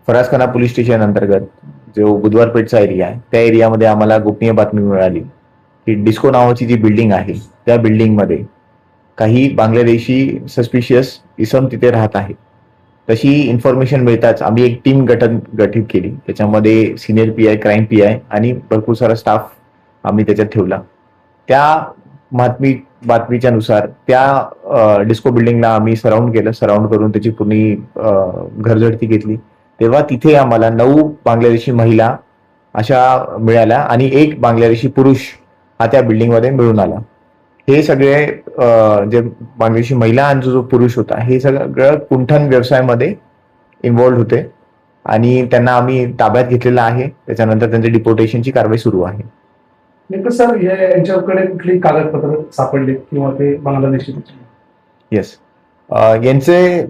फरासखाना police station अंतर्गत जो बुधवारपेठचा area आहे त्या एरियामध्ये आम्हाला गोपनीय बातमी मिळाली की डिस्को नावाची जी बिल्डिंग आहे त्या बिल्डिंगमध्ये काही बांगलादेशी सस्पिशियस इसम तिथे राहत आहे. तशी इन्फॉर्मेशन मिळताच आम्ही एक टीम गठीत केली. त्याच्यामध्ये सिनियर पीआय, क्राईम पीआय आणि भरपूर सारा स्टाफ आम्ही त्याच्यात ठेवला. त्या बातमीच्या नुसार त्या डिस्को बिल्डिंगला आम्ही सराउंड केलं. सराउंड करून त्याची पूर्ण घरझडती घेतली. तेव्हा तिथे आम्हाला 9 बांगलादेशी महिला अशा मिळाल्या आणि एक बांगलादेशी पुरुष हा त्या बिल्डिंगमध्ये मिळून आला. हे सगळे जे बांगलादेशी महिला आणि जो पुरुष होता हे सगळं कुंठण व्यवसायामध्ये इन्व्हॉल्ड होते आणि त्यांना आम्ही ताब्यात घेतलेलं आहे. त्याच्यानंतर त्यांच्या डिपोर्टेशनची कारवाई सुरू आहे. नेमकं सर यांच्याकडे कुठली कागदपत्र सापडले किंवा ते बांगलादेशी? येस, यांचे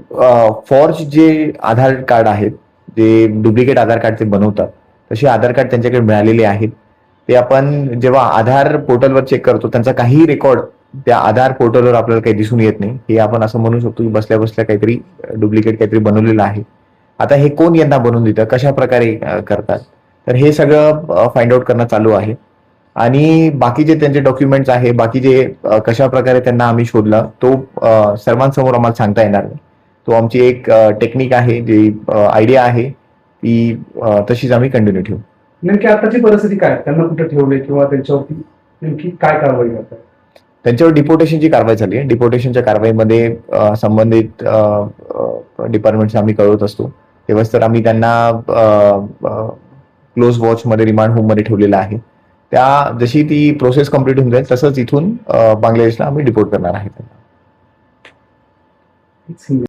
फॉर्ज जे आधार कार्ड आहेत, जे डुप्लिकेट आधार कार्ड ते बनवतात तसे आधार कार्ड त्यांच्याकडे मिळालेले आहेत. ते आपण जेव्हा आधार पोर्टलवर चेक करतो त्यांचा काही रेकॉर्ड त्या आधार पोर्टलवर आपल्याला काही दिसून येत नाही. हे आपण असं म्हणू शकतो की बसल्या बसल्या काहीतरी डुप्लिकेट काहीतरी बनवलेलं आहे. आता हे कोण यांना बनवून देतं, कशा प्रकारे करतात, तर हे सगळं फाइंड आउट करणं चालू आहे. आणि बाकीचे त्यांचे डॉक्युमेंट्स आहे, बाकीचे कशा प्रकारे त्यांना आम्ही शोधला तो सर्वांसमोर आम्हाला सांगता येणार नाही. तो आमची एक टेक्निक आहे, जी आयडिया आहे ती तशीच आम्ही कंटिन्यू ठेवू. नेमकी आताची परिस्थिती काय, त्यांना कुठे ठेवले किंवा त्यांच्यावरती नेमकी काय कारवाई करतात? त्यांच्यावर डिपोर्टेशनची कारवाई झाली आहे. डिपोर्टेशनच्या कारवाईमध्ये संबंधित डिपार्टमेंट्स आम्ही कळवत असतो. तेव्हाच तर आम्ही त्यांना क्लोज वॉचमध्ये रिमांड होममध्ये ठेवलेलं आहे. त्या जशी ती प्रोसेस कम्प्लीट होऊन जाईल तसंच इथून बांगलादेशला आम्ही डिपोर्ट करणार आहे.